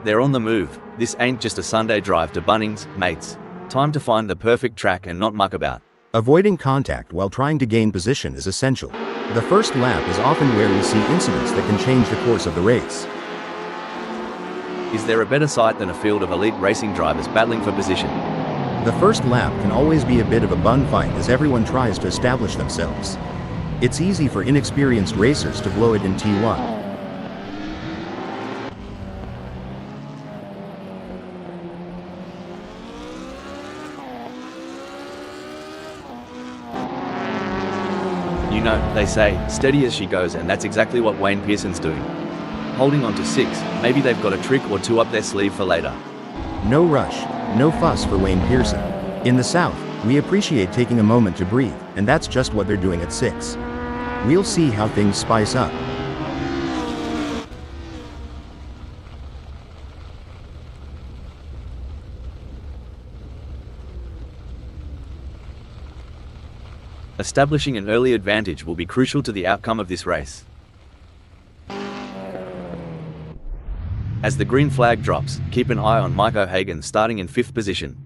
They're on the move. This ain't just a Sunday drive to Bunnings, mates. Time to find the perfect track and not muck about. Avoiding contact while trying to gain position is essential. The first lap is often where we see incidents that can change the course of the race. Is there a better sight than a field of elite racing drivers battling for position? The first lap can always be a bit of a bun fight as everyone tries to establish themselves. It's easy for inexperienced racers to blow it in T1. You know, they say, steady as she goes, and that's exactly what Wayne Pearson's doing. Holding on to 6, maybe they've got a trick or two up their sleeve for later. No rush, no fuss for Wayne Pearson. In the South, we appreciate taking a moment to breathe, and that's just what they're doing at 6. We'll see how things spice up. Establishing an early advantage will be crucial to the outcome of this race. As the green flag drops, keep an eye on Mike O'Hagan starting in 5th position.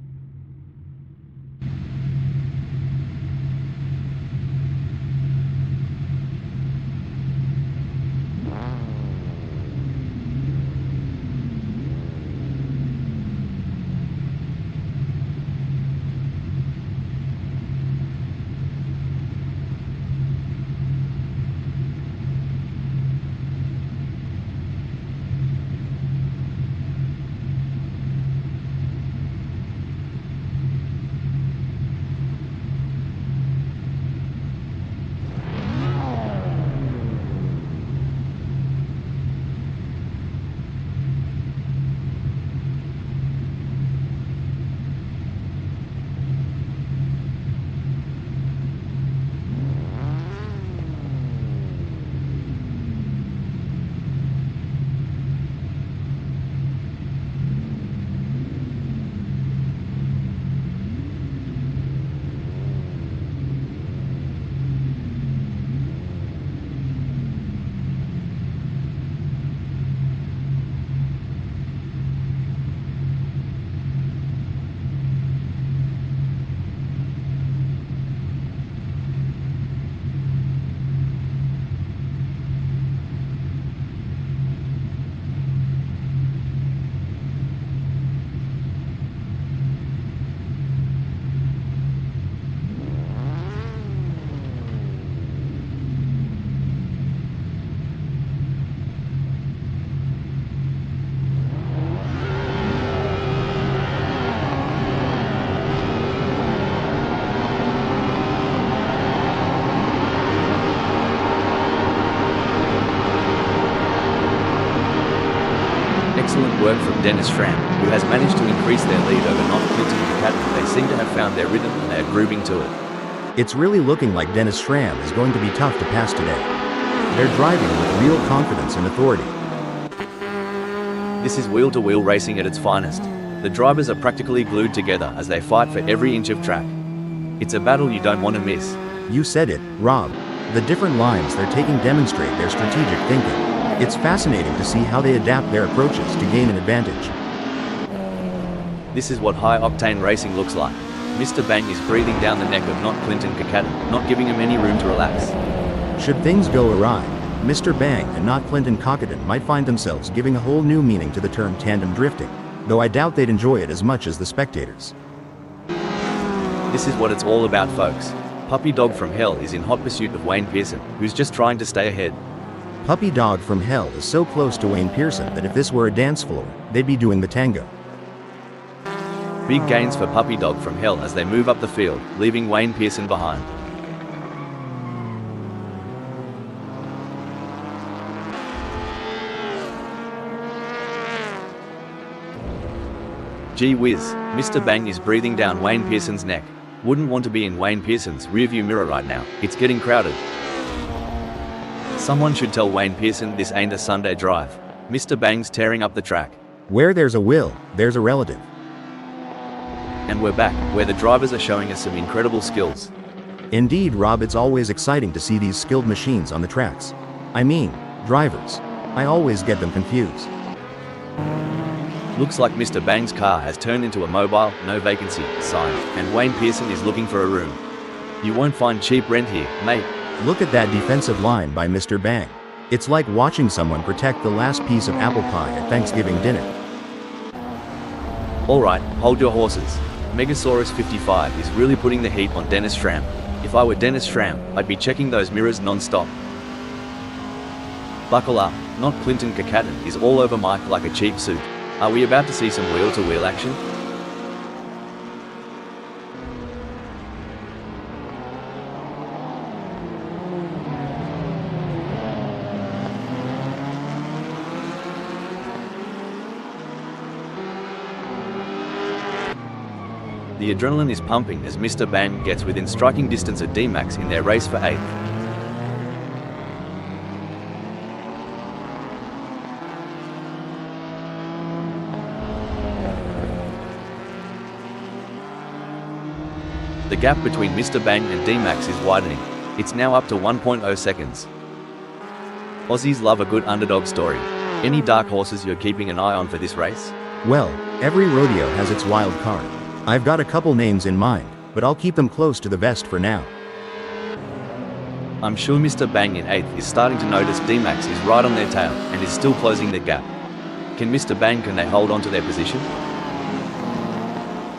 Excellent work from Dennis Schramm, who has managed to increase their lead over non-Clinton Ducati. They seem to have found their rhythm and they are grooving to it. It's really looking like Dennis Schramm is going to be tough to pass today. They're driving with real confidence and authority. This is wheel-to-wheel racing at its finest. The drivers are practically glued together as they fight for every inch of track. It's a battle you don't want to miss. You said it, Rob. The different lines they're taking demonstrate their strategic thinking. It's fascinating to see how they adapt their approaches to gain an advantage. This is what high-octane racing looks like. Mr. Bang is breathing down the neck of not Clinton Ducati, not giving him any room to relax. Should things go awry, Mr. Bang and not Clinton Cockadon might find themselves giving a whole new meaning to the term tandem drifting, though I doubt they'd enjoy it as much as the spectators. This is what it's all about, folks. Puppy Dog from Hell is in hot pursuit of Wayne Pearson, who's just trying to stay ahead. Puppy Dog from Hell is so close to Wayne Pearson that if this were a dance floor, they'd be doing the tango. Big gains for Puppy Dog from Hell as they move up the field, leaving Wayne Pearson behind. Gee whiz, Mr. Bang is breathing down Wayne Pearson's neck. Wouldn't want to be in Wayne Pearson's rearview mirror right now. It's getting crowded. Someone should tell Wayne Pearson this ain't a Sunday drive. Mr. Bang's tearing up the track. Where there's a will, there's a relative. And we're back, where the drivers are showing us some incredible skills. Indeed, Rob, it's always exciting to see these skilled machines on the tracks. I mean, drivers. I always get them confused. Looks like Mr. Bang's car has turned into a mobile, no vacancy sign, and Wayne Pearson is looking for a room. You won't find cheap rent here, mate. Look at that defensive line by Mr. Bang. It's like watching someone protect the last piece of apple pie at Thanksgiving dinner. Alright, hold your horses. Megasaurus 55 is really putting the heat on Dennis Schramm. If I were Dennis Schramm, I'd be checking those mirrors non-stop. Buckle up, not Clinton Kakaton is all over Mike like a cheap suit. Are we about to see some wheel-to-wheel action? The adrenaline is pumping as Mr. Bang gets within striking distance of D-Max in their race for 8th. The gap between Mr. Bang and D-Max is widening. It's now up to 1.0 seconds. Aussies love a good underdog story. Any dark horses you're keeping an eye on for this race? Well, every rodeo has its wild card. I've got a couple names in mind, but I'll keep them close to the vest for now. I'm sure Mr. Bang in 8th is starting to notice D-Max is right on their tail and is still closing the gap. Can they hold on to their position?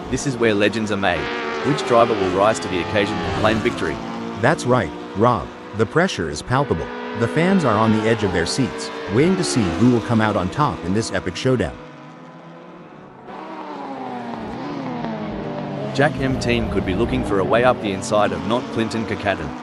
This is where legends are made. Which driver will rise to the occasion and claim victory? That's right, Rob. The pressure is palpable. The fans are on the edge of their seats, waiting to see who will come out on top in this epic showdown. Jack M team could be looking for a way up the inside of not Clinton Kakaton.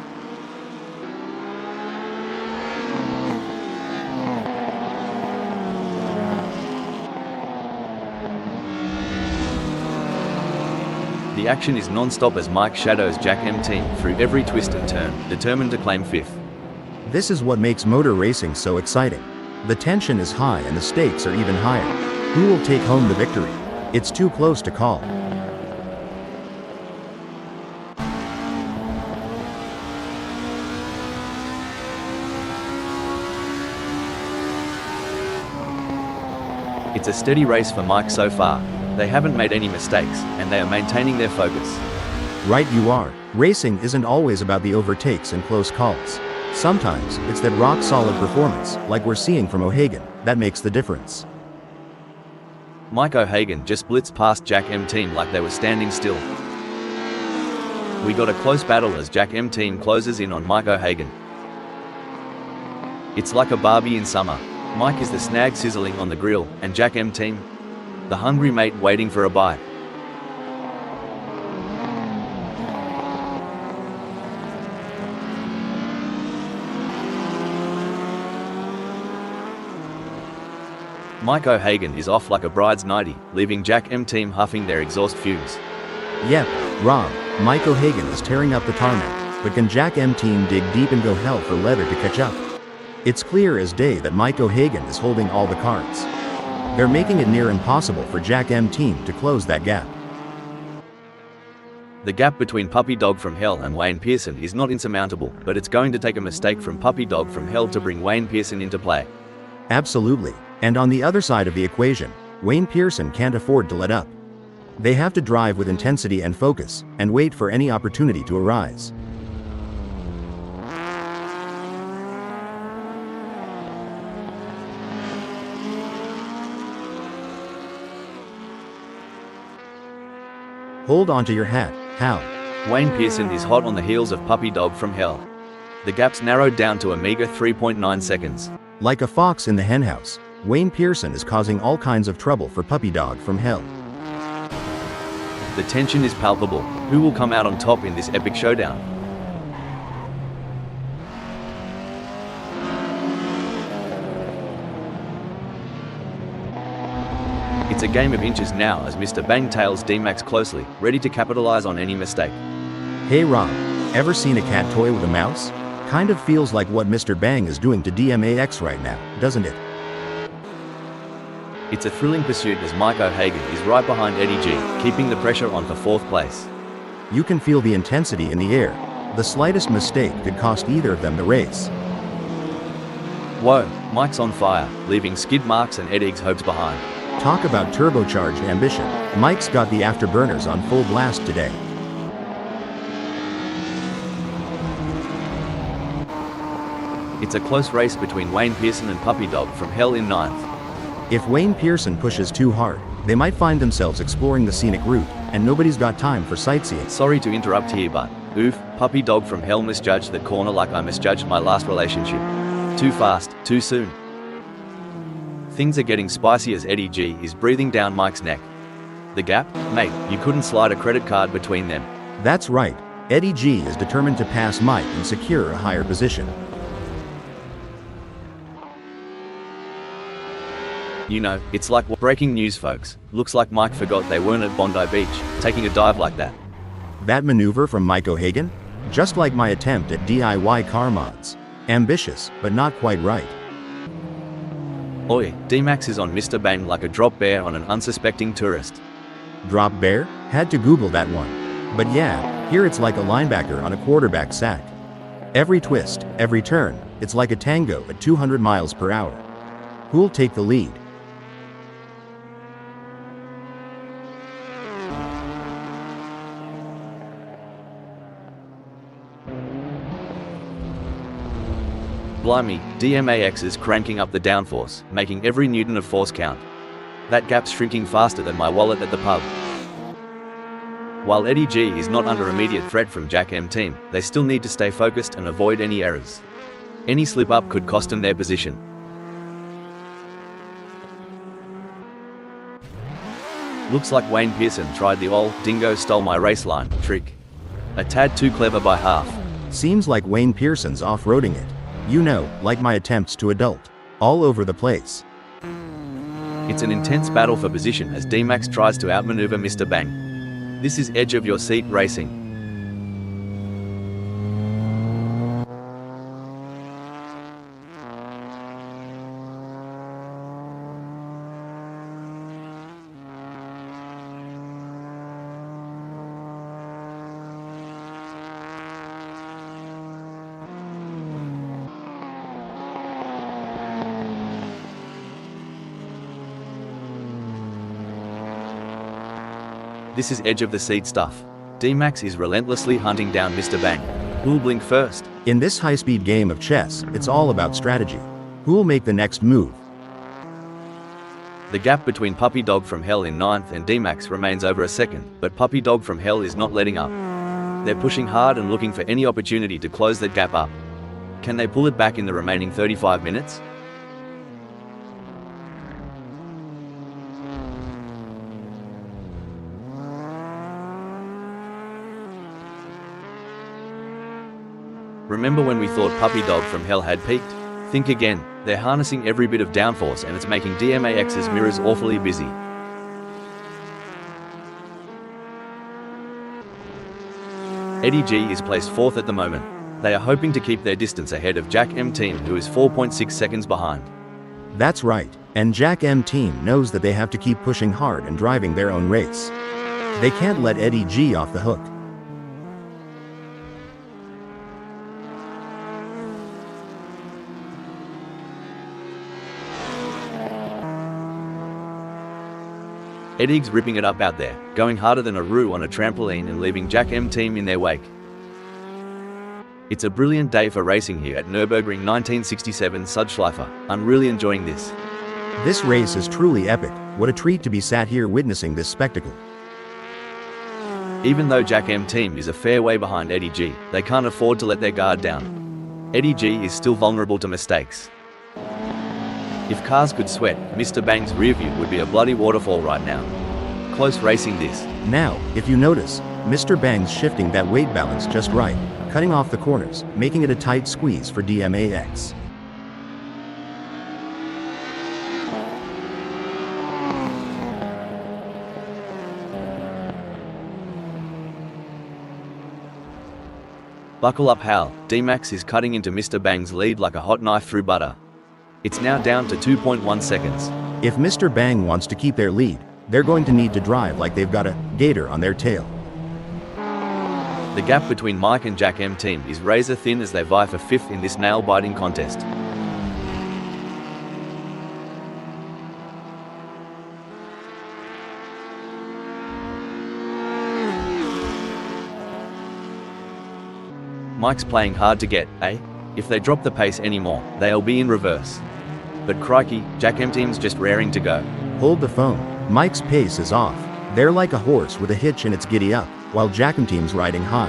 The action is non-stop as Mike shadows Jack M team through every twist and turn, determined to claim 5th. This is what makes motor racing so exciting. The tension is high and the stakes are even higher. Who will take home the victory? It's too close to call. It's a steady race for Mike so far. They haven't made any mistakes, and they are maintaining their focus. Right you are. Racing isn't always about the overtakes and close calls. Sometimes, it's that rock-solid performance, like we're seeing from O'Hagan, that makes the difference. Mike O'Hagan just blitzed past Jack M team like they were standing still. We got a close battle as Jack M team closes in on Mike O'Hagan. It's like a Barbie in summer. Mike is the snag sizzling on the grill, and Jack M team, the hungry mate waiting for a bite. Mike O'Hagan is off like a bride's nightie, leaving Jack M team huffing their exhaust fumes. Yep, Rob, Mike O'Hagan is tearing up the tarmac, but can Jack M team dig deep and go hell for leather to catch up? It's clear as day that Mike O'Hagan is holding all the cards. They're making it near impossible for Jack M team to close that gap. The gap between Puppy Dog from Hell and Wayne Pearson is not insurmountable, but it's going to take a mistake from Puppy Dog from Hell to bring Wayne Pearson into play. Absolutely. And on the other side of the equation, Wayne Pearson can't afford to let up. They have to drive with intensity and focus, and wait for any opportunity to arise. Hold on to your hat, Hal. Wayne Pearson is hot on the heels of Puppy Dog from Hell. The gap's narrowed down to a meager 3.9 seconds. Like a fox in the henhouse, Wayne Pearson is causing all kinds of trouble for Puppy Dog from Hell. The tension is palpable. Who will come out on top in this epic showdown? It's a game of inches now as Mr. Bang tails D-Max closely, ready to capitalize on any mistake. Hey Rob, ever seen a cat toy with a mouse? Kind of feels like what Mr. Bang is doing to DMAX right now, doesn't it? It's a thrilling pursuit as Mike O'Hagan is right behind Eddie G, keeping the pressure on for 4th place. You can feel the intensity in the air. The slightest mistake could cost either of them the race. Whoa, Mike's on fire, leaving skid marks and Eddie's hopes behind. Talk about turbocharged ambition. Mike's got the afterburners on full blast today. It's a close race between Wayne Pearson and Puppy Dog from Hell in ninth. If Wayne Pearson pushes too hard, they might find themselves exploring the scenic route, and nobody's got time for sightseeing. Sorry to interrupt here, but oof, Puppy Dog from Hell misjudged that corner like I misjudged my last relationship. Too fast, too soon. Things are getting spicy as Eddie G is breathing down Mike's neck. The gap? Mate, you couldn't slide a credit card between them. That's right. Eddie G is determined to pass Mike and secure a higher position. You know, it's like breaking news, folks. Looks like Mike forgot they weren't at Bondi Beach, taking a dive like that. That maneuver from Mike O'Hagan? Just like my attempt at DIY car mods. Ambitious, but not quite right. Oi, D-Max is on Mr. Bang like a drop bear on an unsuspecting tourist. Drop bear? Had to Google that one. But yeah, here it's like a linebacker on a quarterback sack. Every twist, every turn, it's like a tango at 200 miles per hour. Who'll take the lead? Blimey, DMAX is cranking up the downforce, making every newton of force count. That gap's shrinking faster than my wallet at the pub. While Eddie G is not under immediate threat from Jack M team, they still need to stay focused and avoid any errors. Any slip up could cost them their position. Looks like Wayne Pearson tried the old "dingo stole my race line" trick. A tad too clever by half. Seems like Wayne Pearson's off-roading it. You know, like my attempts to adult. All over the place. It's an intense battle for position as D-Max tries to outmaneuver Mr. Bang. This is edge of your seat racing. This is edge of the seat stuff. D-Max is relentlessly hunting down Mr. Bang. Who'll blink first? In this high-speed game of chess, it's all about strategy. Who'll make the next move? The gap between Puppy Dog from Hell in ninth and D-Max remains over a second, but Puppy Dog from Hell is not letting up. They're pushing hard and looking for any opportunity to close that gap up. Can they pull it back in the remaining 35 minutes? Remember when we thought Puppy Dog from Hell had peaked? Think again. They're harnessing every bit of downforce and it's making DMAX's mirrors awfully busy. Eddie G is placed fourth at the moment. They are hoping to keep their distance ahead of Jack M team, who is 4.6 seconds behind. That's right, and Jack M team knows that they have to keep pushing hard and driving their own race. They can't let Eddie G off the hook. Eddie's ripping it up out there, going harder than a roux on a trampoline and leaving Jack M team in their wake. It's a brilliant day for racing here at Nurburgring 1967 Sudschleife. I'm really enjoying this. This race is truly epic. What a treat to be sat here witnessing this spectacle. Even though Jack M team is a fair way behind Eddie G, they can't afford to let their guard down. Eddie G is still vulnerable to mistakes. If cars could sweat, Mr. Bang's rear view would be a bloody waterfall right now. Close racing this. Now, if you notice, Mr. Bang's shifting that weight balance just right, cutting off the corners, making it a tight squeeze for DMAX. Buckle up, Hal. D-Max is cutting into Mr. Bang's lead like a hot knife through butter. It's now down to 2.1 seconds. If Mr. Bang wants to keep their lead, they're going to need to drive like they've got a gator on their tail. The gap between Mike and Jack M team is razor thin as they vie for fifth in this nail-biting contest. Mike's playing hard to get, eh? If they drop the pace anymore, they'll be in reverse. But crikey, Jack M Team's just raring to go. Hold the phone. Mike's pace is off. They're like a horse with a hitch and it's giddy up, while Jack M Team's riding high.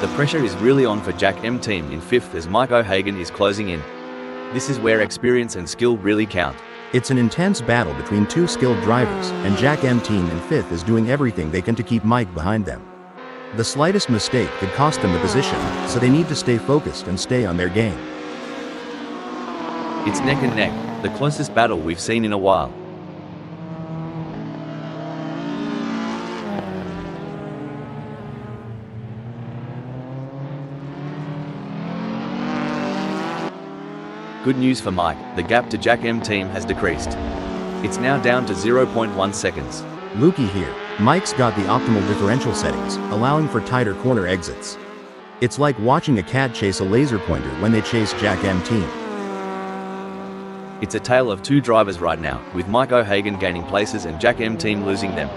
The pressure is really on for Jack M Team in 5th as Mike O'Hagan is closing in. This is where experience and skill really count. It's an intense battle between two skilled drivers, and Jack M Team in 5th is doing everything they can to keep Mike behind them. The slightest mistake could cost them the position, so they need to stay focused and stay on their game. It's neck and neck, the closest battle we've seen in a while. Good news for Mike, the gap to Jack M Team has decreased. It's now down to 0.1 seconds. Lukey here. Mike's got the optimal differential settings, allowing for tighter corner exits. It's like watching a cat chase a laser pointer when they chase Jack M Team. It's a tale of two drivers right now, with Mike O'Hagan gaining places and Jack M Team losing them.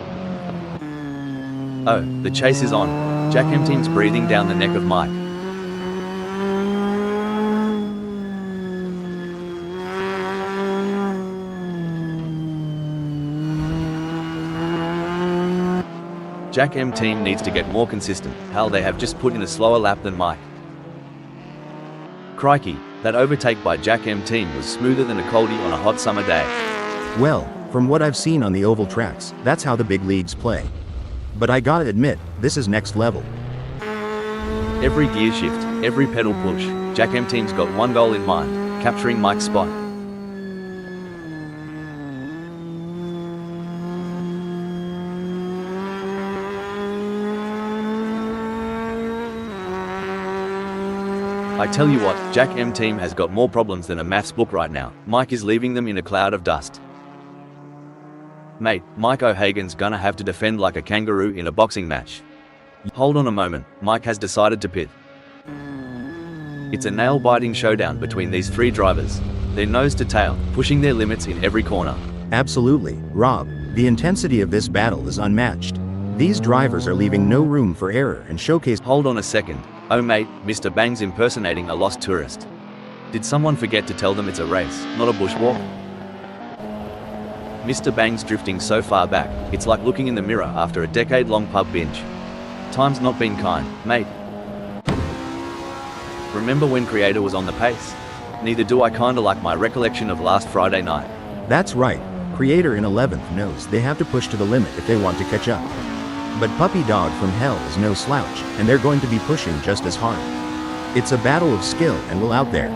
Oh, the chase is on. Jack M Team's breathing down the neck of Mike. Jack M Team needs to get more consistent. Hell, they have just put in a slower lap than Mike. Crikey, that overtake by Jack M Team was smoother than a coldie on a hot summer day. Well, from what I've seen on the oval tracks, that's how the big leagues play. But I gotta admit, this is next level. Every gear shift, every pedal push, Jack M Team's got one goal in mind, capturing Mike's spot. I tell you what, Jack M Team has got more problems than a maths book right now. Mike is leaving them in a cloud of dust. Mate, Mike O'Hagan's gonna have to defend like a kangaroo in a boxing match. Hold on a moment, Mike has decided to pit. It's a nail-biting showdown between these three drivers. They're nose to tail, pushing their limits in every corner. Absolutely, Rob. The intensity of this battle is unmatched. These drivers are leaving no room for error and showcase. Hold on a second. Oh mate, Mr. Bang's impersonating a lost tourist. Did someone forget to tell them it's a race, not a bushwalk? Mr. Bang's drifting so far back, it's like looking in the mirror after a decade-long pub binge. Time's not been kind, mate. Remember when Creator was on the pace? Neither do I kinda like my recollection of last Friday night. That's right. Creator in 11th knows they have to push to the limit if they want to catch up. But Puppy Dog from Hell is no slouch, and they're going to be pushing just as hard. It's a battle of skill and will out there.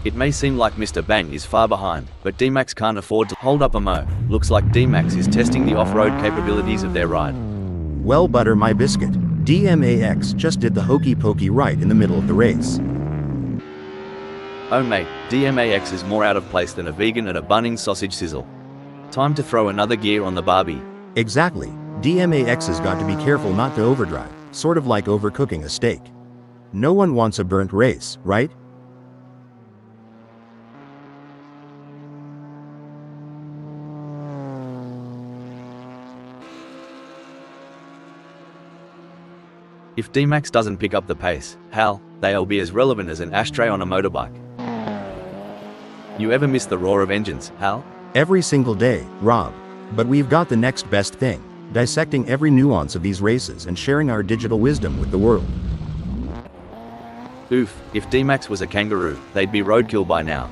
It may seem like Mr. Bang is far behind, but D-Max can't afford to hold up a mo. Looks like D-Max is testing the off-road capabilities of their ride. Well, butter my biscuit. DMAX just did the hokey pokey right in the middle of the race. Oh mate, DMAX is more out of place than a vegan at a Bunnings sausage sizzle. Time to throw another gear on the barbie. Exactly. DMAX has got to be careful not to overdrive, sort of like overcooking a steak. No one wants a burnt race, right? If D-Max doesn't pick up the pace, hell, they'll be as relevant as an ashtray on a motorbike. You ever miss the roar of engines, Hal? Every single day, Rob. But we've got the next best thing, dissecting every nuance of these races and sharing our digital wisdom with the world. Oof, if D-Max was a kangaroo, they'd be roadkill by now.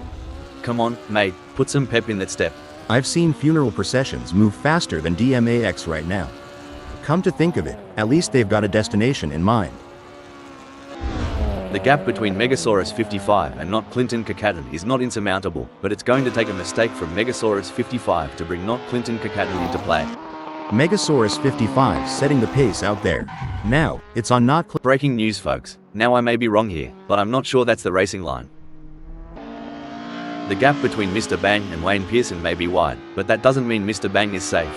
Come on, mate, put some pep in that step. I've seen funeral processions move faster than DMAX right now. Come to think of it, at least they've got a destination in mind. The gap between Megasaurus 55 and Not Clinton Kakaton is not insurmountable, but it's going to take a mistake from Megasaurus 55 to bring Not Clinton Kakaton into play. Megasaurus 55 setting the pace out there. Now, it's on Not Clinton. Breaking news, folks. Now I may be wrong here, but I'm not sure that's the racing line. The gap between Mr. Bang and Wayne Pearson may be wide, but that doesn't mean Mr. Bang is safe.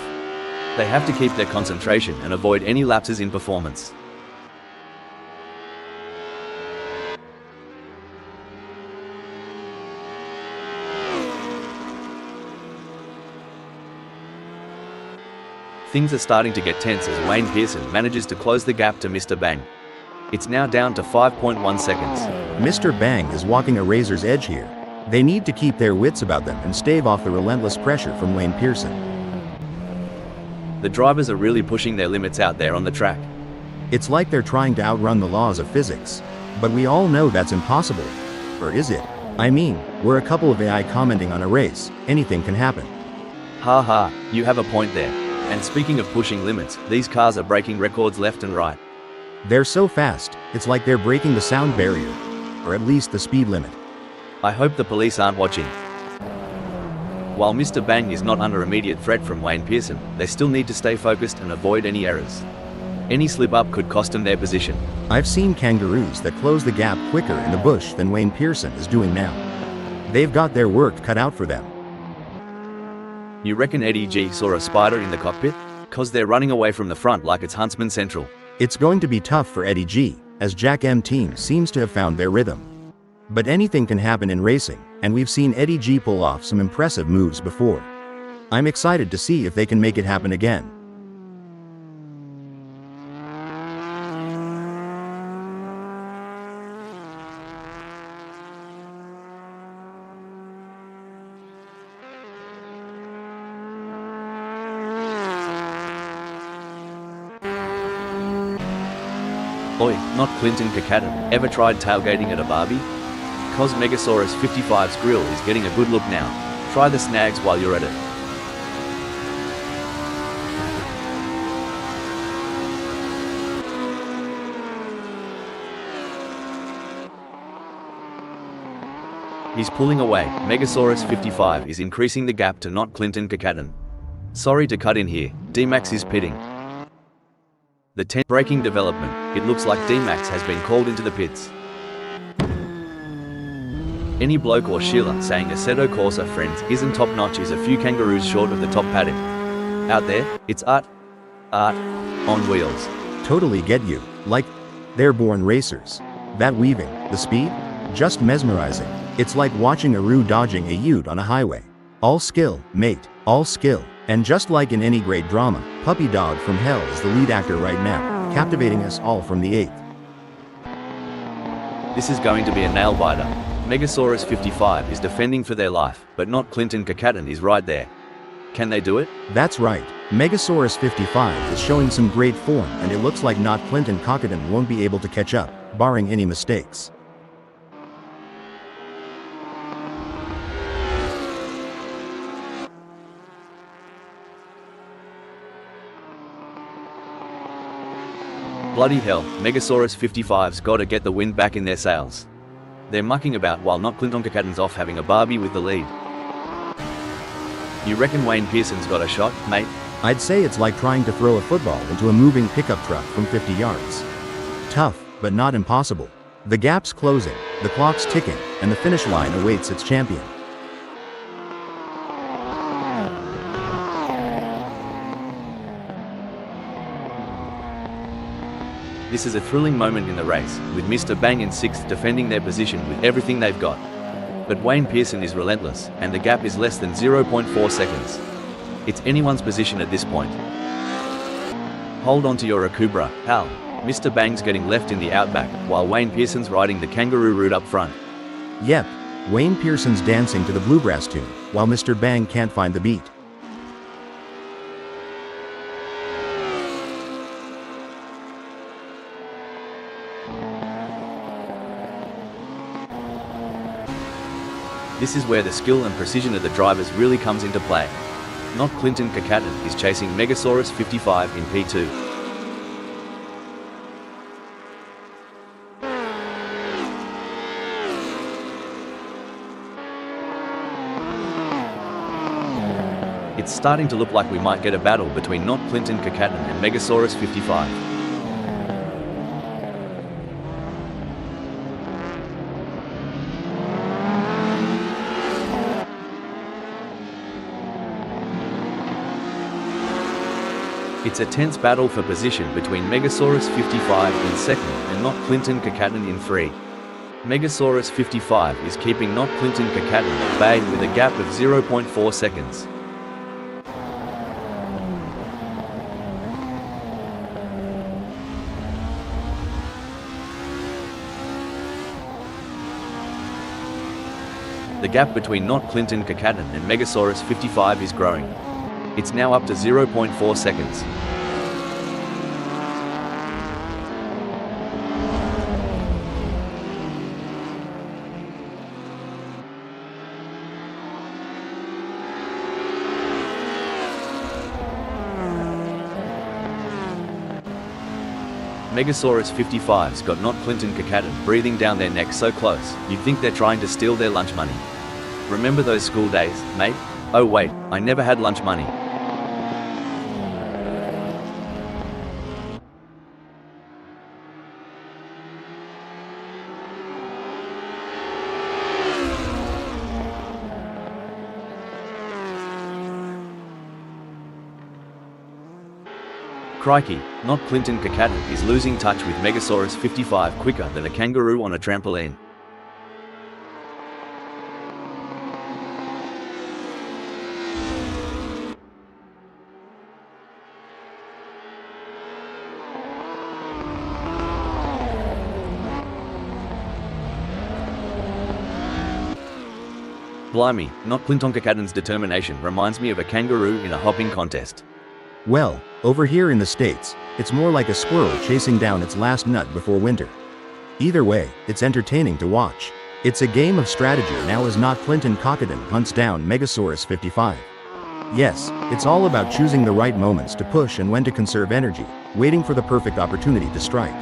They have to keep their concentration and avoid any lapses in performance. Things are starting to get tense as Wayne Pearson manages to close the gap to Mr. Bang. It's now down to 5.1 seconds. Mr. Bang is walking a razor's edge here. They need to keep their wits about them and stave off the relentless pressure from Wayne Pearson. The drivers are really pushing their limits out there on the track. It's like they're trying to outrun the laws of physics. But we all know that's impossible. Or is it? I mean, we're a couple of AI commenting on a race. Anything can happen. Haha, you have a point there. And speaking of pushing limits, these cars are breaking records left and right. They're so fast, it's like they're breaking the sound barrier. Or at least the speed limit. I hope the police aren't watching. While Mr. Bang is not under immediate threat from Wayne Pearson, they still need to stay focused and avoid any errors. Any slip-up could cost them their position. I've seen kangaroos that close the gap quicker in the bush than Wayne Pearson is doing now. They've got their work cut out for them. You reckon Eddie G saw a spider in the cockpit? 'Cause they're running away from the front like it's Huntsman Central. It's going to be tough for Eddie G, as Jack M team seems to have found their rhythm. But anything can happen in racing, and we've seen Eddie G pull off some impressive moves before. I'm excited to see if they can make it happen again. Oi, not Clinton Kakadin. Ever tried tailgating at a Barbie? 'Cause Megasaurus 55's grill is getting a good look now. Try the snags while you're at it. He's pulling away. Megasaurus 55 is increasing the gap to not Clinton Kakadin. Sorry to cut in here, D-Max is pitting. The 10 braking development, it looks like D-Max has been called into the pits. Any bloke or Sheila saying Assetto Corsa friends isn't top notch is a few kangaroos short of the top paddock. Out there, it's art on wheels. Totally get you, like, they're born racers. That weaving, the speed, just mesmerizing. It's like watching a roo dodging a ute on a highway. All skill, mate, all skill. And just like in any great drama, Puppy Dog from Hell is the lead actor right now, captivating us all from the 8th. This is going to be a nail-biter. Megasaurus 55 is defending for their life, but not Clinton Kakadin is right there. Can they do it? That's right. Megasaurus 55 is showing some great form, and it looks like not Clinton Kakadin won't be able to catch up, barring any mistakes. Bloody hell, Megasaurus 55's gotta get the wind back in their sails. They're mucking about while not Clinton Kakadin's off having a Barbie with the lead. You reckon Wayne Pearson's got a shot, mate? I'd say it's like trying to throw a football into a moving pickup truck from 50 yards. Tough, but not impossible. The gap's closing, the clock's ticking, and the finish line awaits its champion. This is a thrilling moment in the race, with Mr. Bang in 6th defending their position with everything they've got. But Wayne Pearson is relentless, and the gap is less than 0.4 seconds. It's anyone's position at this point. Hold on to your Akubra, Hal. Mr. Bang's getting left in the outback, while Wayne Pearson's riding the kangaroo route up front. Yep, Wayne Pearson's dancing to the bluegrass tune, while Mr. Bang can't find the beat. This is where the skill and precision of the drivers really comes into play. Not Clinton Kakadin is chasing Megasaurus 55 in P2. It's starting to look like we might get a battle between not Clinton Kakadin and Megasaurus 55. It's a tense battle for position between Megasaurus 55 in 2nd and not Clinton Kakadin in 3. Megasaurus 55 is keeping not Clinton Kakadin at bay with a gap of 0.4 seconds. The gap between Not Clinton Kakaten and Megasaurus 55 is growing. It's now up to 0.4 seconds. Megasaurus 55's got Not Clinton Kakaten breathing down their neck so close, you'd think they're trying to steal their lunch money. Remember those school days, mate? Oh wait, I never had lunch money. Crikey, Not Clinton Kakaten is losing touch with Megasaurus 55 quicker than a kangaroo on a trampoline. Blimey, Not Clinton Kakaten's determination reminds me of a kangaroo in a hopping contest. Well, over here in the States, it's more like a squirrel chasing down its last nut before winter. Either way, it's entertaining to watch. It's a game of strategy now as Not Clinton Kakaten hunts down Megasaurus 55. Yes, it's all about choosing the right moments to push and when to conserve energy, waiting for the perfect opportunity to strike.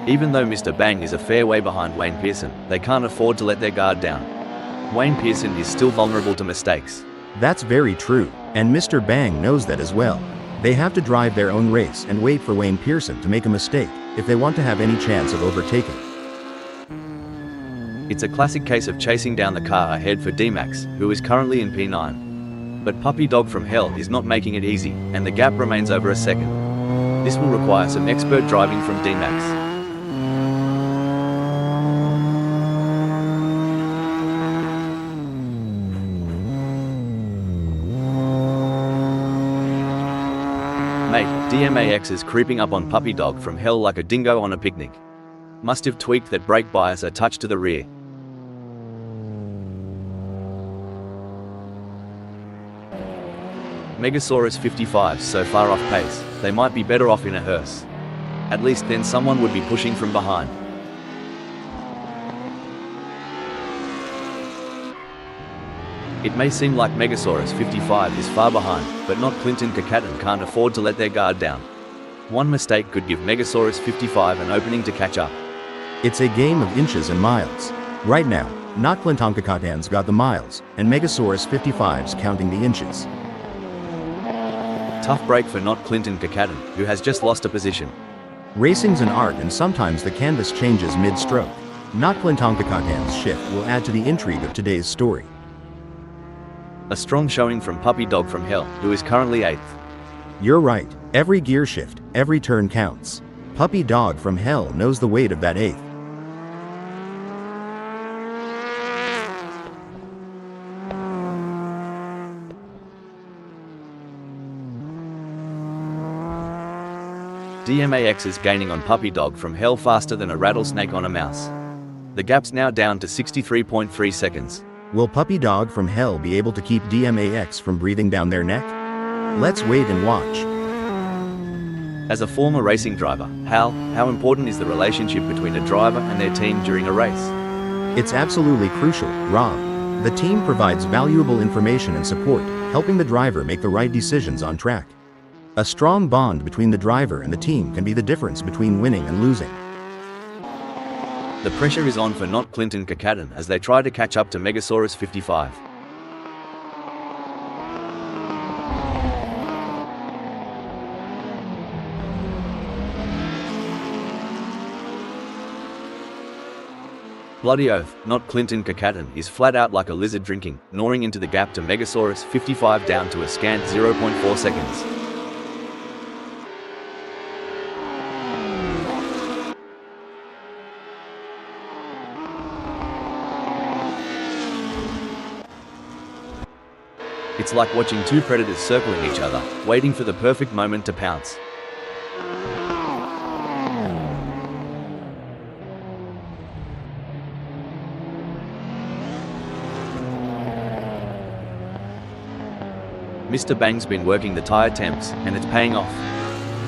Even though Mr. Bang is a fair way behind Wayne Pearson, they can't afford to let their guard down. Wayne Pearson is still vulnerable to mistakes. That's very true, and Mr. Bang knows that as well. They have to drive their own race and wait for Wayne Pearson to make a mistake if they want to have any chance of overtaking. It's a classic case of chasing down the car ahead for D-Max, who is currently in P9. But Puppy Dog from Hell is not making it easy, and the gap remains over a second. This will require some expert driving from D-Max. Mate, DMAX is creeping up on Puppy Dog from Hell like a dingo on a picnic. Must have tweaked that brake bias a touch to the rear. Megasaurus 55's so far off pace, they might be better off in a hearse. At least then someone would be pushing from behind. It may seem like Megasaurus 55 is far behind, but Not Clinton Kakaten can't afford to let their guard down. One mistake could give Megasaurus 55 an opening to catch up. It's a game of inches and miles. Right now, Not Clinton Kakaten's got the miles, and Megasaurus 55's counting the inches. Tough break for Not Clinton Kakaten, who has just lost a position. Racing's an art, and sometimes the canvas changes mid-stroke. Not Clinton Kakaten's shift will add to the intrigue of today's story. A strong showing from Puppy Dog from Hell, who is currently 8th. You're right, every gear shift, every turn counts. Puppy Dog from Hell knows the weight of that 8th. DMAX is gaining on Puppy Dog from Hell faster than a rattlesnake on a mouse. The gap's now down to 63.3 seconds. Will Puppy Dog from Hell be able to keep DMAX from breathing down their neck? Let's wait and watch. As a former racing driver, Hal, how important is the relationship between a driver and their team during a race? It's absolutely crucial, Rob. The team provides valuable information and support, helping the driver make the right decisions on track. A strong bond between the driver and the team can be the difference between winning and losing. The pressure is on for Not Clinton Kakaten as they try to catch up to Megasaurus 55. Bloody oath, Not Clinton Kakaten is flat out like a lizard drinking, gnawing into the gap to Megasaurus 55 down to a scant 0.4 seconds. It's like watching two predators circling each other, waiting for the perfect moment to pounce. Mr. Bang's been working the tire temps, and it's paying off.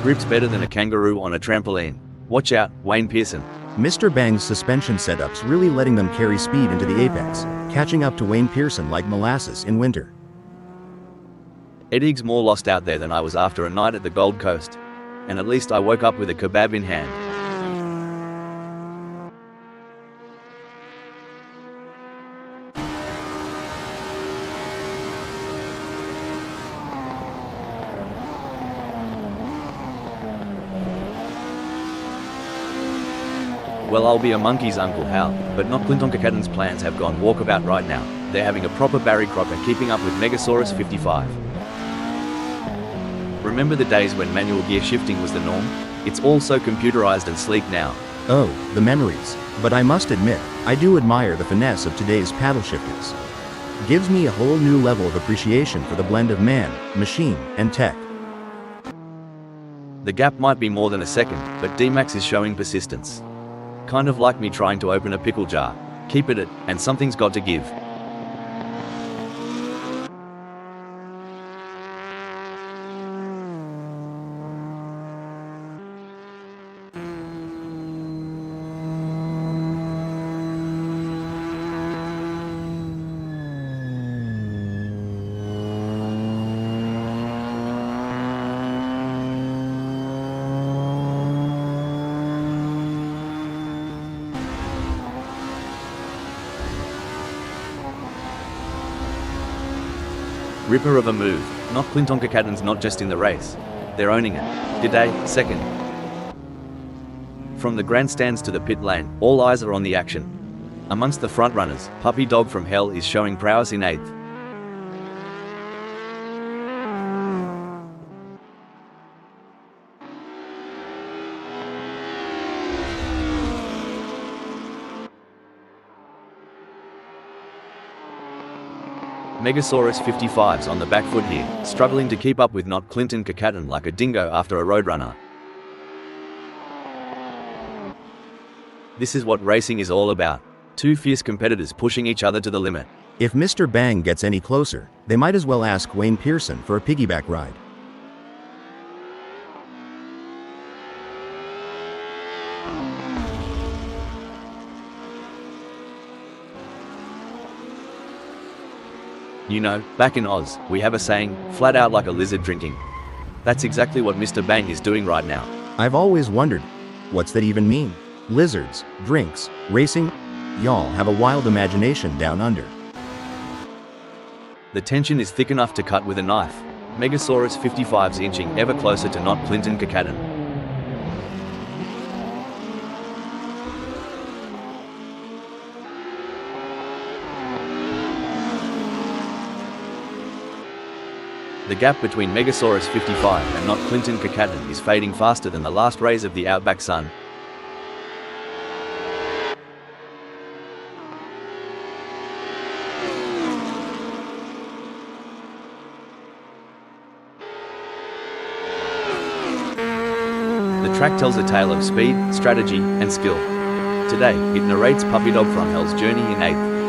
Grip's better than a kangaroo on a trampoline. Watch out, Wayne Pearson. Mr. Bang's suspension setup's really letting them carry speed into the apex, catching up to Wayne Pearson like molasses in winter. Eddie's more lost out there than I was after a night at the Gold Coast. And at least I woke up with a kebab in hand. Well, I'll be a monkey's Uncle Hal, but not Clinton Kakaden's plans have gone walkabout right now. They're having a proper Barry Crocker keeping up with Megasaurus 55. Remember the days when manual gear shifting was the norm? It's all so computerized and sleek now. Oh, the memories. But I must admit, I do admire the finesse of today's paddle shifters. Gives me a whole new level of appreciation for the blend of man, machine, and tech. The gap might be more than a second, but D-Max is showing persistence. Kind of like me trying to open a pickle jar. Keep at it, and something's got to give. Ripper of a move. Not Clinton Kakaden's not just in the race. They're owning it. Today, second. From the grandstands to the pit lane, all eyes are on the action. Amongst the front runners, Puppy Dog from Hell is showing prowess in 8th. Megasaurus 55's on the back foot here, struggling to keep up with not Clinton Kakaden like a dingo after a roadrunner. This is what racing is all about. Two fierce competitors pushing each other to the limit. If Mr. Bang gets any closer, they might as well ask Wayne Pearson for a piggyback ride. You know, back in Oz, we have a saying, flat out like a lizard drinking. That's exactly what Mr. Bang is doing right now. I've always wondered, what's that even mean? Lizards, drinks, racing? Y'all have a wild imagination down under. The tension is thick enough to cut with a knife. Megasaurus 55's inching ever closer to not Clinton Kakaden. The gap between Megasaurus 55 and not Clinton Kakaden is fading faster than the last rays of the outback sun. The track tells a tale of speed, strategy, and skill. Today, it narrates Puppy Dog from Hell's journey in 8th.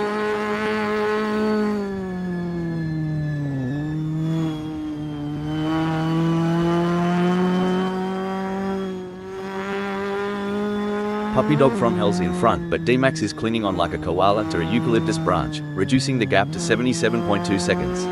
Puppy Dog from Hell's in front, but D-Max is clinging on like a koala to a eucalyptus branch, reducing the gap to 77.2 seconds.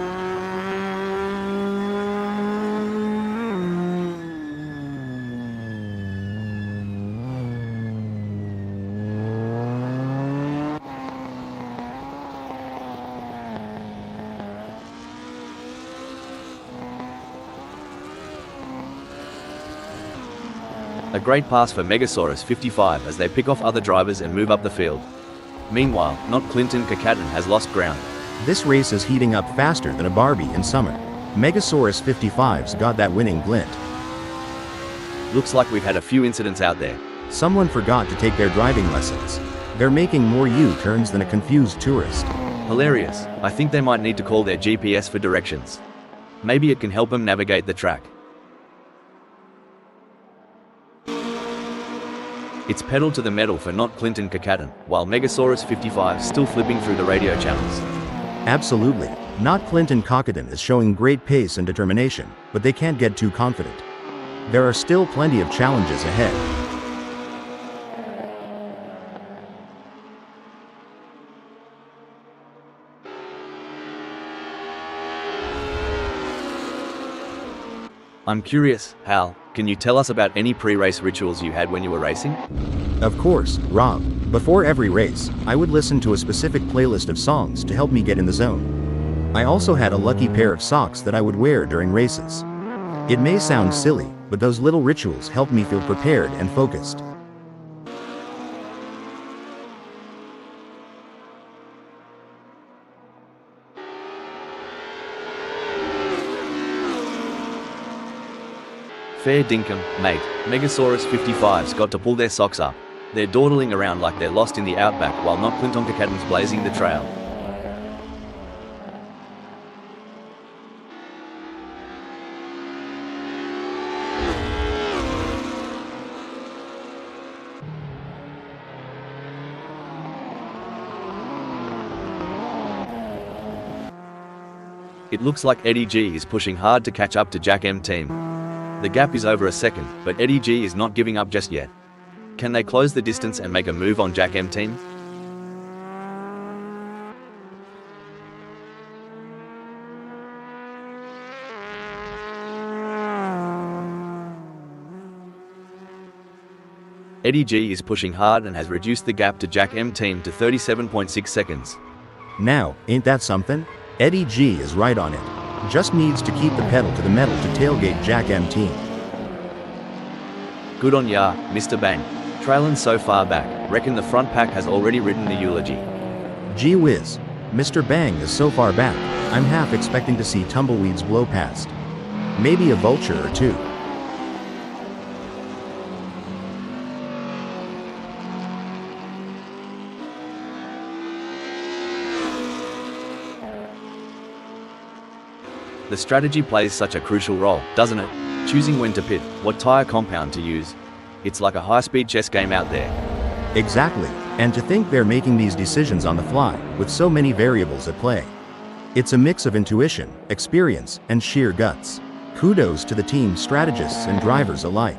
A great pass for Megasaurus 55 as they pick off other drivers and move up the field. Meanwhile, not Clinton Kakaden has lost ground. This race is heating up faster than a Barbie in summer. Megasaurus 55's got that winning glint. Looks like we've had a few incidents out there. Someone forgot to take their driving lessons. They're making more U-turns than a confused tourist. Hilarious. I think they might need to call their GPS for directions. Maybe it can help them navigate the track. It's pedal to the metal for not Clinton Kakaden, while Megasaurus 55 still flipping through the radio channels. Absolutely. Not Clinton Cockadon is showing great pace and determination, but they can't get too confident. There are still plenty of challenges ahead. I'm curious, Hal, can you tell us about any pre-race rituals you had when you were racing? Of course, Rob. Before every race, I would listen to a specific playlist of songs to help me get in the zone. I also had a lucky pair of socks that I would wear during races. It may sound silly, but those little rituals helped me feel prepared and focused. Fair dinkum, mate. Megasaurus 55's got to pull their socks up. They're dawdling around like they're lost in the outback while not Clinton Cockadon's blazing the trail. It looks like Eddie G is pushing hard to catch up to Jack M team. The gap is over a second, but Eddie G is not giving up just yet. Can they close the distance and make a move on Jack M team? Eddie G is pushing hard and has reduced the gap to Jack M team to 37.6 seconds. Now, ain't that something? Eddie G is right on it. Just needs to keep the pedal to the metal to tailgate Jack M team. Good on ya, Mr. Bang. Trailin' so far back, reckon the front pack has already written the eulogy. Gee whiz. Mr. Bang is so far back, I'm half expecting to see tumbleweeds blow past. Maybe a vulture or two. The strategy plays such a crucial role, doesn't it? Choosing when to pit, what tyre compound to use. It's like a high-speed chess game out there. Exactly, and to think they're making these decisions on the fly, with so many variables at play. It's a mix of intuition, experience, and sheer guts. Kudos to the team strategists and drivers alike.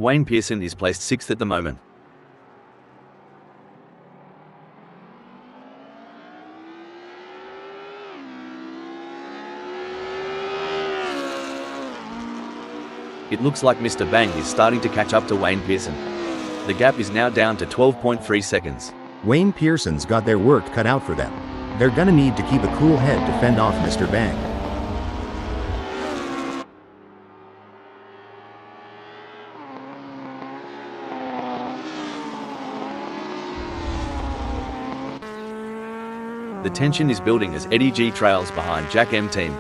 Wayne Pearson is placed 6th at the moment. It looks like Mr. Bang is starting to catch up to Wayne Pearson. The gap is now down to 12.3 seconds. Wayne Pearson's got their work cut out for them. They're gonna need to keep a cool head to fend off Mr. Bang. The tension is building as Eddie G trails behind Jack M team.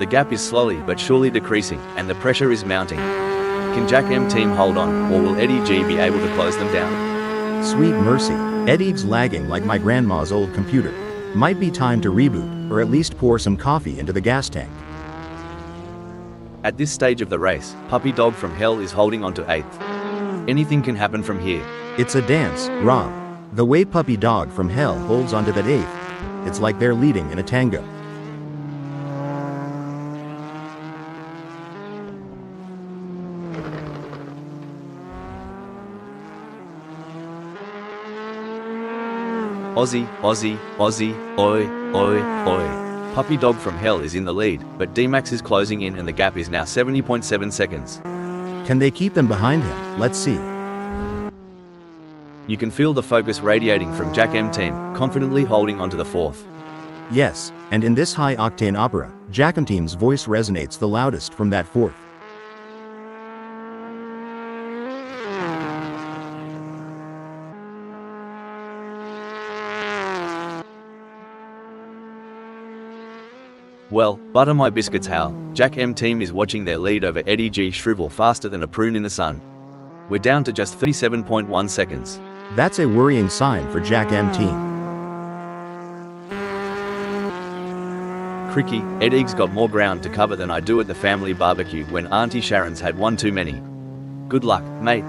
The gap is slowly but surely decreasing, and the pressure is mounting. Can Jack M team hold on, or will Eddie G be able to close them down? Sweet mercy, Eddie's lagging like my grandma's old computer. Might be time to reboot, or at least pour some coffee into the gas tank. At this stage of the race, Puppy Dog from Hell is holding on to 8th. Anything can happen from here. It's a dance, Rob. The way Puppy Dog from Hell holds onto that 8th. It's like they're leading in a tango. Aussie, Aussie, Aussie, oi, oi, oi. Puppy Dog from Hell is in the lead, but D-Max is closing in and the gap is now 70.7 seconds. Can they keep them behind him? Let's see. You can feel the focus radiating from Jack M team, confidently holding onto the 4th. Yes, and in this high-octane opera, Jack M team's voice resonates the loudest from that 4th. Well, butter my biscuits, Hal. Jack M team is watching their lead over Eddie G shrivel faster than a prune in the sun. We're down to just 37.1 seconds. That's a worrying sign for Jack M team. Cricky, Ed Egg's got more ground to cover than I do at the family barbecue when Auntie Sharon's had one too many. Good luck, mate.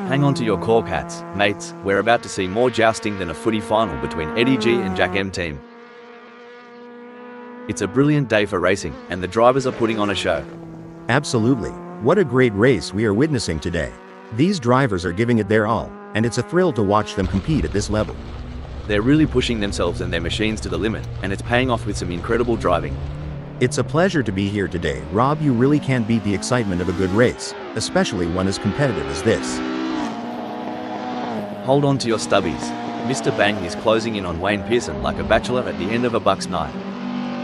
Hang on to your cork hats, mates. We're about to see more jousting than a footy final between Eddie G and Jack M team. It's a brilliant day for racing, and the drivers are putting on a show. Absolutely. What a great race we are witnessing today. These drivers are giving it their all, and it's a thrill to watch them compete at this level. They're really pushing themselves and their machines to the limit, and it's paying off with some incredible driving. It's a pleasure to be here today, Rob. You really can't beat the excitement of a good race, especially one as competitive as this. Hold on to your stubbies. Mr. Bang is closing in on Wayne Pearson like a bachelor at the end of a Bucks night.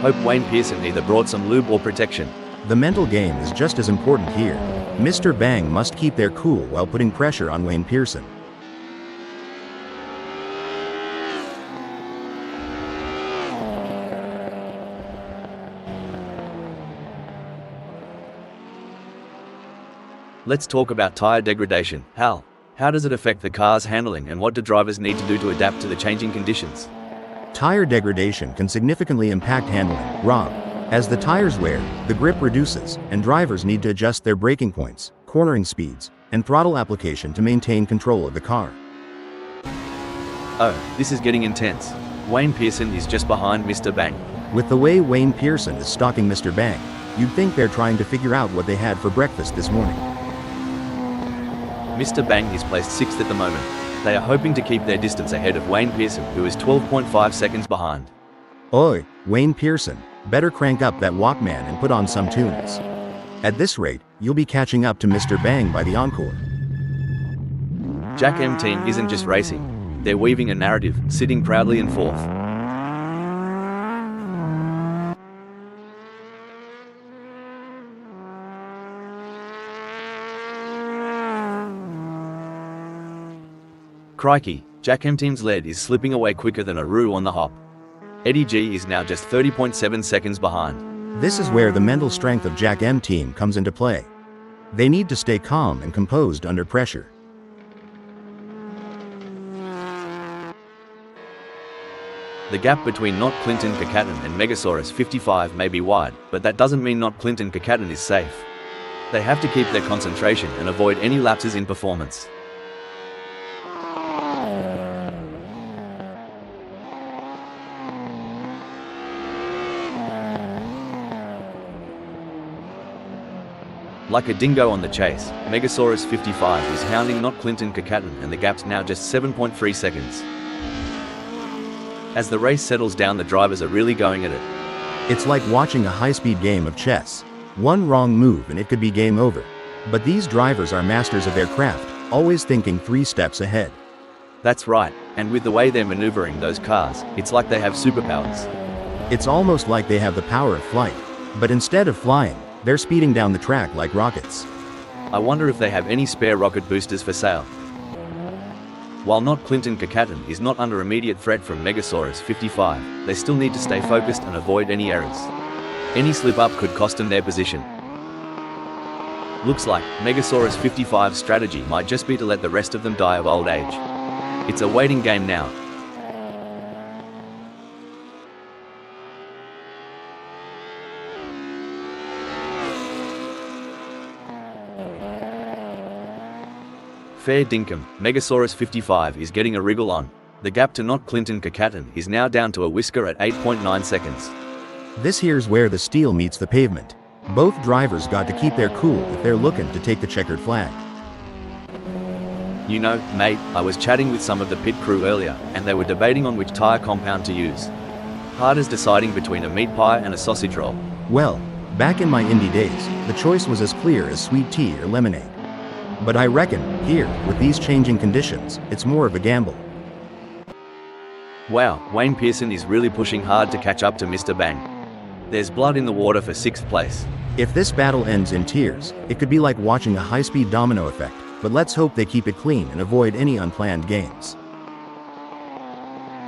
Hope Wayne Pearson either brought some lube or protection. The mental game is just as important here. Mr. Bang must keep their cool while putting pressure on Wayne Pearson. Let's talk about tire degradation. Hal, how does it affect the car's handling, and what do drivers need to do to adapt to the changing conditions? Tire degradation can significantly impact handling, Rob. As the tires wear, the grip reduces, and drivers need to adjust their braking points, cornering speeds, and throttle application to maintain control of the car. Oh, this is getting intense. Wayne Pearson is just behind Mr. Bang. With the way Wayne Pearson is stalking Mr. Bang, you'd think they're trying to figure out what they had for breakfast this morning. Mr. Bang is placed 6th at the moment. They are hoping to keep their distance ahead of Wayne Pearson, who is 12.5 seconds behind. Oi, Wayne Pearson, better crank up that Walkman and put on some tunes. At this rate, you'll be catching up to Mr. Bang by the encore. Jack M team isn't just racing. They're weaving a narrative, sitting proudly in 4th. Crikey, Jack M team's lead is slipping away quicker than a roux on the hop. Eddie G is now just 30.7 seconds behind. This is where the mental strength of Jack M team comes into play. They need to stay calm and composed under pressure. The gap between Not Clinton Kakaton and Megasaurus 55 may be wide, but that doesn't mean Not Clinton Kakaton is safe. They have to keep their concentration and avoid any lapses in performance. Like a dingo on the chase, Megasaurus 55 is hounding Not Clinton Kakaton, and the gap's now just 7.3 seconds. As the race settles down, the drivers are really going at it. It's like watching a high-speed game of chess. One wrong move and it could be game over. But these drivers are masters of their craft, always thinking 3 steps ahead. That's right, and with the way they're maneuvering those cars, it's like they have superpowers. It's almost like they have the power of flight. But instead of flying, they're speeding down the track like rockets. I wonder if they have any spare rocket boosters for sale. While Not Clinton Kakaton is not under immediate threat from Megasaurus 55, they still need to stay focused and avoid any errors. Any slip-up could cost them their position. Looks like Megasaurus 55's strategy might just be to let the rest of them die of old age. It's a waiting game now. Fair dinkum, Megasaurus 55 is getting a wriggle on. The gap to Not Clinton Kakaton is now down to a whisker at 8.9 seconds. This here's where the steel meets the pavement. Both drivers got to keep their cool if they're looking to take the checkered flag. You know, mate, I was chatting with some of the pit crew earlier, and they were debating on which tire compound to use. Hard as deciding between a meat pie and a sausage roll. Well, back in my Indy days, the choice was as clear as sweet tea or lemonade. But I reckon, here, with these changing conditions, it's more of a gamble. Wow, Wayne Pearson is really pushing hard to catch up to Mr. Bang. There's blood in the water for 6th place. If this battle ends in tears, it could be like watching a high-speed domino effect, but let's hope they keep it clean and avoid any unplanned games.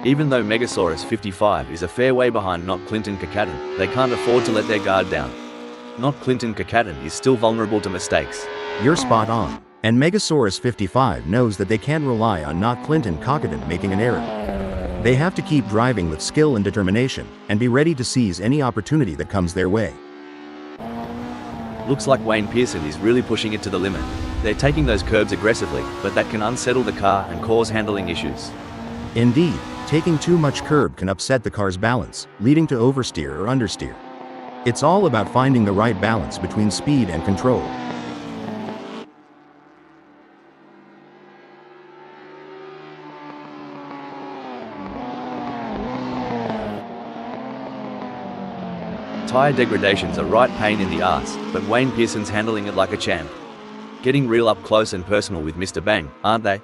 Even though Megasaurus 55 is a fair way behind Not Clinton Kakaton, they can't afford to let their guard down. Not Clinton Kakaton is still vulnerable to mistakes. You're spot on. And Megasaurus 55 knows that they can't rely on Not Clinton Kakaton making an error. They have to keep driving with skill and determination, and be ready to seize any opportunity that comes their way. Looks like Wayne Pearson is really pushing it to the limit. They're taking those curbs aggressively, but that can unsettle the car and cause handling issues. Indeed, taking too much curb can upset the car's balance, leading to oversteer or understeer. It's all about finding the right balance between speed and control. Tire degradation's a right pain in the ass, but Wayne Pearson's handling it like a champ. Getting real up close and personal with Mr. Bang, aren't they?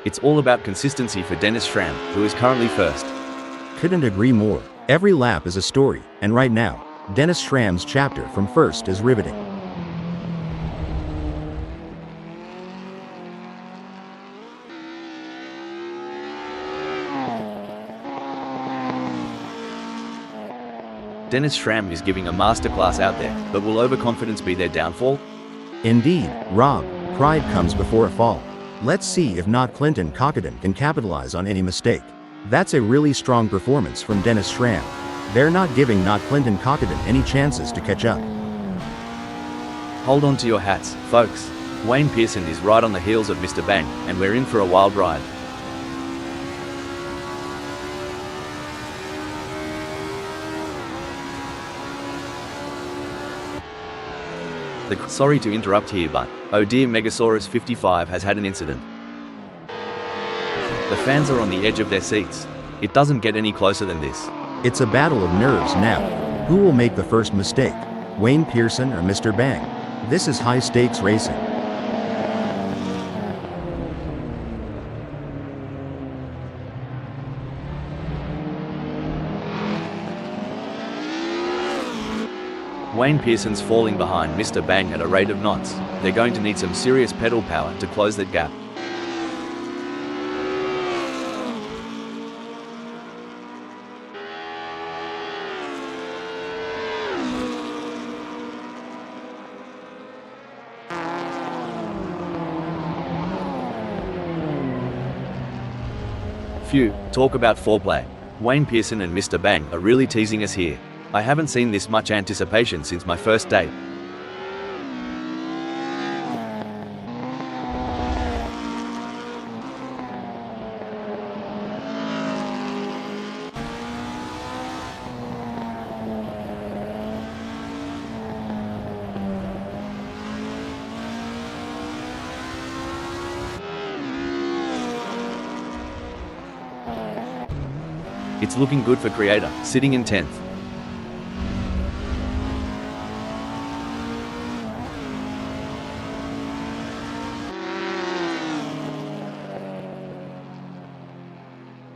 It's all about consistency for Dennis Schramm, who is currently first. Couldn't agree more. Every lap is a story, and right now, Dennis Schramm's chapter from first is riveting. Dennis Schramm is giving a masterclass out there, but will overconfidence be their downfall? Indeed, Rob, pride comes before a fall. Let's see if Not Clinton Kakaton can capitalize on any mistake. That's a really strong performance from Dennis Schramm. They're not giving Not Clinton Kakaton any chances to catch up. Hold on to your hats, folks. Wayne Pearson is right on the heels of Mr. Bang, and we're in for a wild ride. Sorry to interrupt here, but oh dear, Megasaurus 55 has had an incident. The fans are on the edge of their seats. It doesn't get any closer than this. It's a battle of nerves now. Who will make the first mistake? Wayne Pearson or Mr. Bang? This is high-stakes racing. Wayne Pearson's falling behind Mr. Bang at a rate of knots. They're going to need some serious pedal power to close that gap. Phew, talk about foreplay. Wayne Pearson and Mr. Bang are really teasing us here. I haven't seen this much anticipation since my first date. It's looking good for Creator, sitting in 10th.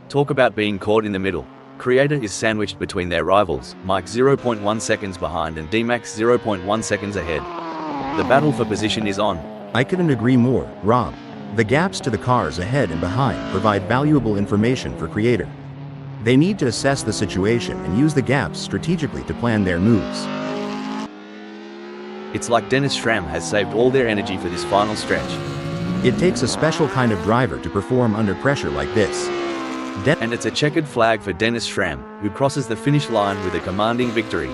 Talk about being caught in the middle. Creator is sandwiched between their rivals, Mike 0.1 seconds behind and D-Max 0.1 seconds ahead. The battle for position is on. I couldn't agree more, Rob. The gaps to the cars ahead and behind provide valuable information for Creator. They need to assess the situation and use the gaps strategically to plan their moves. It's like Dennis Schramm has saved all their energy for this final stretch. It takes a special kind of driver to perform under pressure like this. And it's a checkered flag for Dennis Schramm, who crosses the finish line with a commanding victory.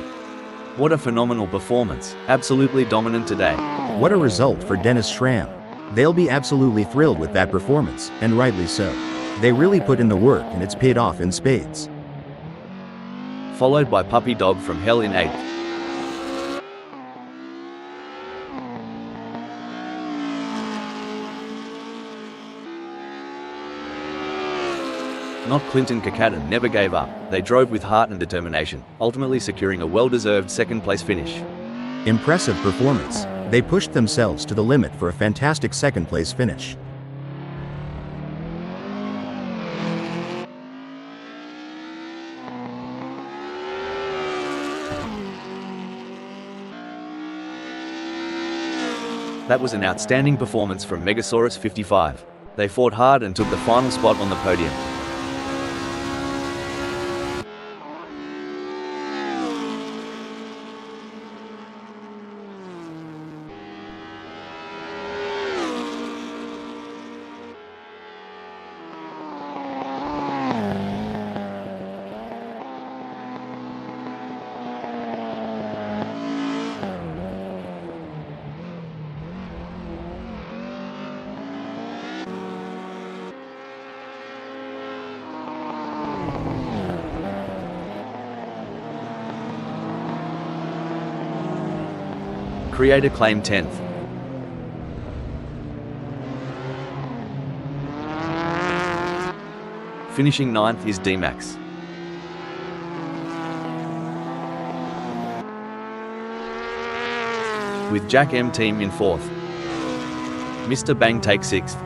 What a phenomenal performance, absolutely dominant today. What a result for Dennis Schramm. They'll be absolutely thrilled with that performance, and rightly so. They really put in the work and it's paid off in spades. Followed by Puppy Dog from Hell in 8th. Not Clinton Kakaton never gave up. They drove with heart and determination, ultimately securing a well-deserved second-place finish. Impressive performance. They pushed themselves to the limit for a fantastic second-place finish. That was an outstanding performance from Megasaurus 55. They fought hard and took the final spot on the podium. Creator claimed 10th. Finishing 9th is D-Max. With Jack M team in 4th. Mr. Bang takes 6th.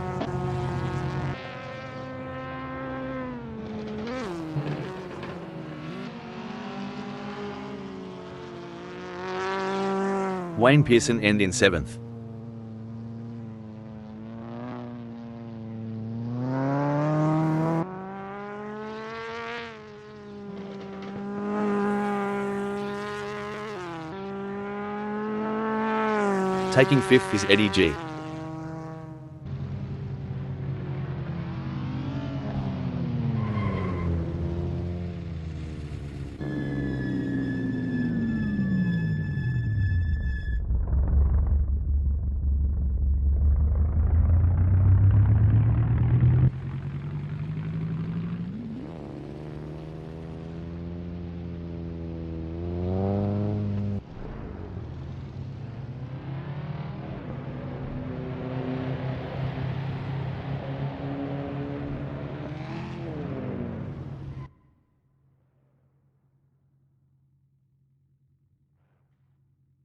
Wayne Pearson end in 7th. Taking 5th is Eddie G.